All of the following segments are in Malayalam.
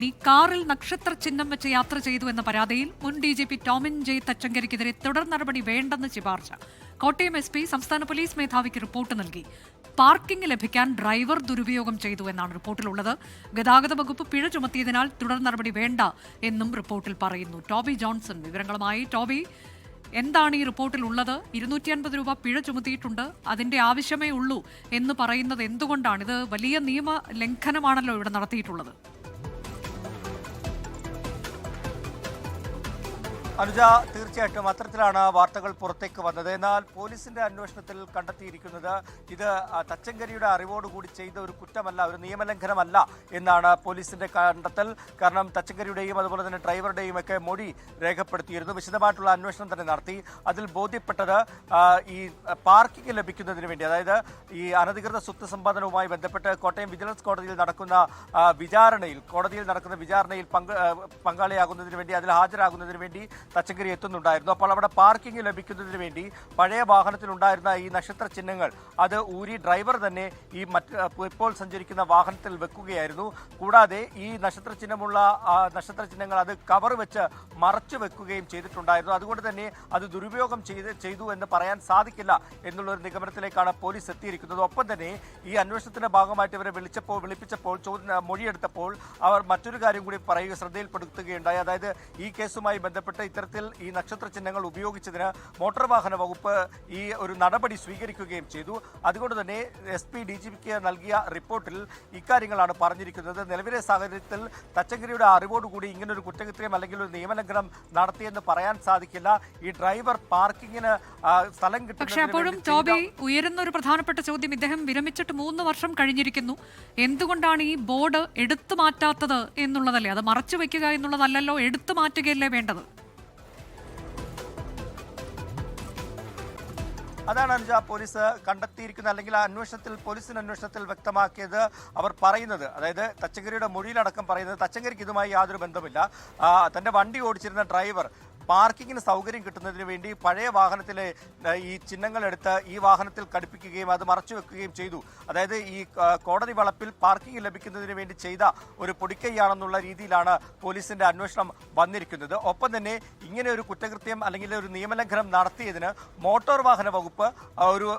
കാറിൽ നക്ഷത്ര ചിഹ്നം വെച്ച് യാത്ര ചെയ്തു എന്ന പരാതിയിൽ മുൻ DGP ടോമിൻ ജെ തച്ചങ്കരിക്കെതിരെ തുടർ നടപടി വേണ്ടെന്ന് ശുപാർശ. കോട്ടയം SP സംസ്ഥാന പോലീസ് മേധാവിക്ക് റിപ്പോർട്ട് നൽകി. പാർക്കിംഗ് ലഭിക്കാൻ ഡ്രൈവർ ദുരുപയോഗം ചെയ്തു എന്നാണ് റിപ്പോർട്ടിലുള്ളത്. ഗതാഗത വകുപ്പ് പിഴ ചുമത്തിയതിനാൽ തുടർ നടപടി വേണ്ട എന്നും റിപ്പോർട്ടിൽ പറയുന്നു. ടോബി ജോൺസൺ വിവരങ്ങളുമായി. ടോബി, എന്താണ് ഈ റിപ്പോർട്ടിലുള്ളത്? 250 രൂപ പിഴ ചുമത്തിയിട്ടുണ്ട്, അതിന്റെ ആവശ്യമേ ഉള്ളൂ എന്ന് പറയുന്നത് എന്തുകൊണ്ടാണ്? ഇത് വലിയ നിയമ ലംഘനമാണല്ലോ ഇവിടെ നടത്തിയിട്ടുള്ളത്. അനുജ, തീർച്ചയായിട്ടും അത്തരത്തിലാണ് വാർത്തകൾ പുറത്തേക്ക് വന്നത്. എന്നാൽ പോലീസിന്റെ അന്വേഷണത്തിൽ കണ്ടെത്തിയിരിക്കുന്നത് ഇത് തച്ചങ്കരിയുടെ അറിവോടുകൂടി ചെയ്ത ഒരു കുറ്റമല്ല, ഒരു നിയമലംഘനമല്ല എന്നാണ് പോലീസിന്റെ കണ്ടെത്തൽ. കാരണം തച്ചങ്കരിയുടെയും അതുപോലെ തന്നെ ഡ്രൈവറുടെയും ഒക്കെ മൊഴി രേഖപ്പെടുത്തിയിരുന്നു. വിശദമായിട്ടുള്ള അന്വേഷണം തന്നെ നടത്തി. അതിൽ ബോധ്യപ്പെട്ടത് ഈ പാർക്കിംഗ് ലഭിക്കുന്നതിന് വേണ്ടി, അതായത് ഈ അനധികൃത സ്വത്ത് സമ്പാദനവുമായി ബന്ധപ്പെട്ട് കോട്ടയം വിജിലൻസ് കോടതിയിൽ നടക്കുന്ന വിചാരണയിൽ പങ്കാളിയാകുന്നതിന് വേണ്ടി, അതിൽ ഹാജരാകുന്നതിന് വേണ്ടി തച്ചങ്കരി എത്തുന്നുണ്ടായിരുന്നു. അപ്പോൾ അവിടെ പാർക്കിംഗ് ലഭിക്കുന്നതിന് വേണ്ടി പഴയ വാഹനത്തിലുണ്ടായിരുന്ന ഈ നക്ഷത്ര ചിഹ്നങ്ങൾ അത് ഊരി ഡ്രൈവർ തന്നെ ഈ ഇപ്പോൾ സഞ്ചരിക്കുന്ന വാഹനത്തിൽ വെക്കുകയായിരുന്നു. കൂടാതെ ഈ നക്ഷത്ര ചിഹ്നങ്ങൾ അത് കവർ വെച്ച് മറച്ചു വെക്കുകയും ചെയ്തിട്ടുണ്ടായിരുന്നു. അതുകൊണ്ട് തന്നെ അത് ദുരുപയോഗം ചെയ്തു എന്ന് പറയാൻ സാധിക്കില്ല എന്നുള്ളൊരു നിഗമനത്തിലേക്കാണ് പോലീസ് എത്തിയിരിക്കുന്നത്. ഒപ്പം തന്നെ ഈ അന്വേഷണത്തിന്റെ ഭാഗമായിട്ട് ഇവരെ വിളിപ്പിച്ചപ്പോൾ മൊഴിയെടുത്തപ്പോൾ അവർ മറ്റൊരു കാര്യം കൂടി ശ്രദ്ധയിൽപ്പെടുത്തുകയുണ്ടായി. അതായത് ഈ കേസുമായി ബന്ധപ്പെട്ട് ഇത്തരത്തിൽ ഈ നക്ഷത്ര ചിഹ്നങ്ങൾ ഉപയോഗിച്ചതിന് മോട്ടോർ വാഹന വകുപ്പ് ഈ ഒരു നടപടി സ്വീകരിക്കുകയും ചെയ്തു. അതുകൊണ്ട് തന്നെ SP DGPക്ക് നൽകിയ റിപ്പോർട്ടിൽ ഇക്കാര്യങ്ങളാണ് പറഞ്ഞിരിക്കുന്നത്. നിലവിലെ സാഹചര്യത്തിൽ തച്ചങ്കരിയുടെ അറിവോടുകൂടി ഇങ്ങനൊരു കുറ്റകൃത്യം അല്ലെങ്കിൽ ഒരു നിയമലംഘനം നടത്തിയെന്ന് പറയാൻ സാധിക്കില്ല. ഈ ഡ്രൈവർ പാർക്കിങ്ങിന് സ്ഥലം കിട്ടും. പക്ഷേ അപ്പോഴും ടോബി, ഉയരുന്ന ഒരു പ്രധാനപ്പെട്ട ചോദ്യം, ഇദ്ദേഹം വിരമിച്ചിട്ട് 3 വർഷം കഴിഞ്ഞിരിക്കുന്നു, എന്തുകൊണ്ടാണ് ഈ ബോർഡ് എടുത്തു മാറ്റാത്തത് എന്നുള്ളതല്ലേ? അത് മറച്ചു വെക്കുക എന്നുള്ളതല്ലല്ലോ, എടുത്തു മാറ്റുകയല്ലേ വേണ്ടത്? അതാണ് അനുജ പോലീസ് കണ്ടെത്തിയിരിക്കുന്നത്, അല്ലെങ്കിൽ ആ പോലീസിന്റെ അന്വേഷണത്തിൽ വ്യക്തമാക്കിയത്. അവർ പറയുന്നത്, അതായത് തച്ചങ്കരിയുടെ മൊഴിയിലടക്കം പറയുന്നത്, തച്ചങ്കരിക്ക് ഇതുമായി യാതൊരു ബന്ധമില്ല. തന്റെ വണ്ടി ഓടിച്ചിരുന്ന ഡ്രൈവർ പാർക്കിങ്ങിന് സൗകര്യം കിട്ടുന്നതിന് വേണ്ടി പഴയ വാഹനത്തിലെ ഈ ചിഹ്നങ്ങൾ എടുത്ത് ഈ വാഹനത്തിൽ ഘടിപ്പിക്കുകയും അത് മറച്ചു വെക്കുകയും ചെയ്തു. അതായത് ഈ കോടതി വളപ്പിൽ പാർക്കിംഗ് ലഭിക്കുന്നതിന് വേണ്ടി ചെയ്ത ഒരു പൊടിക്കൈയാണെന്നുള്ള രീതിയിലാണ് പോലീസിന്റെ അന്വേഷണം വന്നിരിക്കുന്നത്. ഒപ്പം തന്നെ ഇങ്ങനെ ഒരു കുറ്റകൃത്യം അല്ലെങ്കിൽ ഒരു നിയമലംഘനം നടത്തിയതിന് മോട്ടോർ വാഹന വകുപ്പ് ഒരു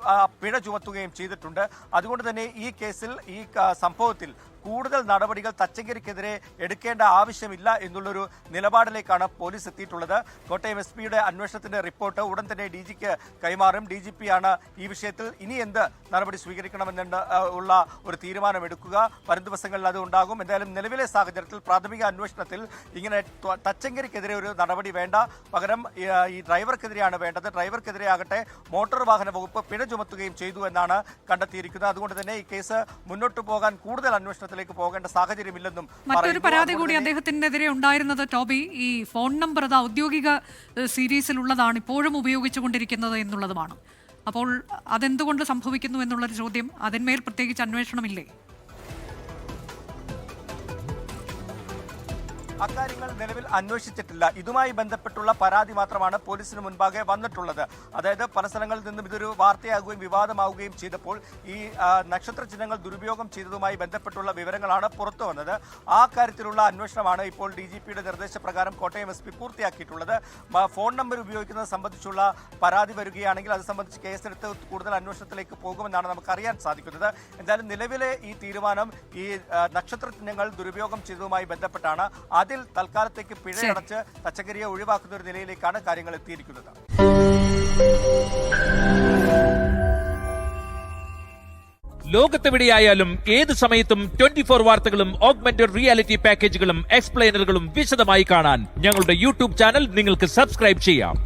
പിഴ ചുമത്തുകയും ചെയ്തിട്ടുണ്ട്. അതുകൊണ്ട് തന്നെ ഈ കേസിൽ, ഈ സംഭവത്തിൽ കൂടുതൽ നടപടികൾ തച്ചങ്കരിക്കെതിരെ എടുക്കേണ്ട ആവശ്യമില്ല എന്നുള്ളൊരു നിലപാടിലേക്കാണ് പോലീസ് എത്തിയിട്ടുള്ളത്. കോട്ടയം SPയുടെ അന്വേഷണത്തിന്റെ റിപ്പോർട്ട് ഉടൻ തന്നെ DGക്ക് കൈമാറും. DGPയാണ് ഈ വിഷയത്തിൽ ഇനി എന്ത് നടപടി സ്വീകരിക്കണമെന്ന് ഉള്ള ഒരു തീരുമാനമെടുക്കുക. വരും ദിവസങ്ങളിൽ അത് ഉണ്ടാകും. എന്തായാലും നിലവിലെ സാഹചര്യത്തിൽ പ്രാഥമിക അന്വേഷണത്തിൽ ഇങ്ങനെ തച്ചങ്കരിക്കെതിരെ ഒരു നടപടി വേണ്ട, പകരം ഈ ഡ്രൈവർക്കെതിരെയാണ് വേണ്ടത്. ഡ്രൈവർക്കെതിരെ ആകട്ടെ മോട്ടോർ വാഹന വകുപ്പ് പിഴ ചുമത്തുകയും ചെയ്തു എന്നാണ് കണ്ടെത്തിയിരിക്കുന്നത്. അതുകൊണ്ട് തന്നെ ഈ കേസ് മുന്നോട്ട് പോകാൻ കൂടുതൽ അന്വേഷണം പോകേണ്ട സാഹചര്യമില്ലെന്നും. മറ്റൊരു പരാതി കൂടി അദ്ദേഹത്തിനെതിരെ ഉണ്ടായിരുന്നത് ടോബി, ഈ ഫോൺ നമ്പർ അത് ഔദ്യോഗിക സീരീസിലുള്ളതാണ്, ഇപ്പോഴും ഉപയോഗിച്ചുകൊണ്ടിരിക്കുന്നത് എന്നുള്ളതുമാണ്. അപ്പോൾ അതെന്തുകൊണ്ട് സംഭവിക്കുന്നു എന്നുള്ളൊരു ചോദ്യം, അതിന്മേൽ പ്രത്യേകിച്ച് അന്വേഷണമില്ലേ? അക്കാര്യങ്ങൾ നിലവിൽ അന്വേഷിച്ചിട്ടില്ല. ഇതുമായി ബന്ധപ്പെട്ടുള്ള പരാതി മാത്രമാണ് പോലീസിന് മുൻപാകെ വന്നിട്ടുള്ളത്. അതായത് പല സ്ഥലങ്ങളിൽ നിന്നും ഇതൊരു വാർത്തയാകുകയും വിവാദമാവുകയും ചെയ്തപ്പോൾ ഈ നക്ഷത്ര ചിഹ്നങ്ങൾ ദുരുപയോഗം ചെയ്തതുമായി ബന്ധപ്പെട്ടുള്ള വിവരങ്ങളാണ് പുറത്തു വന്നത്. ആ കാര്യത്തിലുള്ള അന്വേഷണമാണ് ഇപ്പോൾ DGPയുടെ നിർദ്ദേശപ്രകാരം കോട്ടയം SP പൂർത്തിയാക്കിയിട്ടുള്ളത്. ഫോൺ നമ്പർ ഉപയോഗിക്കുന്നത് സംബന്ധിച്ചുള്ള പരാതി വരികയാണെങ്കിൽ അത് സംബന്ധിച്ച് കേസെടുത്ത് കൂടുതൽ അന്വേഷണത്തിലേക്ക് പോകുമെന്നാണ് നമുക്ക് അറിയാൻ സാധിക്കുന്നത്. എന്തായാലും നിലവിലെ ഈ തീരുമാനം ഈ നക്ഷത്ര ചിഹ്നങ്ങൾ ദുരുപയോഗം ചെയ്തതുമായി ബന്ധപ്പെട്ടാണ്. അതിൽ തൽക്കാലത്തേക്ക് പിഴയടച്ച് തച്ചങ്കരിയെ ഒഴിവാക്കുന്ന ഒരു നിലയിലേക്കാണ് കാര്യങ്ങൾ എത്തിയിരിക്കുന്നത്. ലോകത്തെവിടെയായാലും ഏത് സമയത്തും 24 വാർത്തകളും ഓഗ്മെന്റഡ് റിയാലിറ്റി പാക്കേജുകളും എക്സ്പ്ലെയിനറുകളും വിശദമായി കാണാൻ ഞങ്ങളുടെ YouTube ചാനൽ നിങ്ങൾക്ക് സബ്സ്ക്രൈബ് ചെയ്യാം.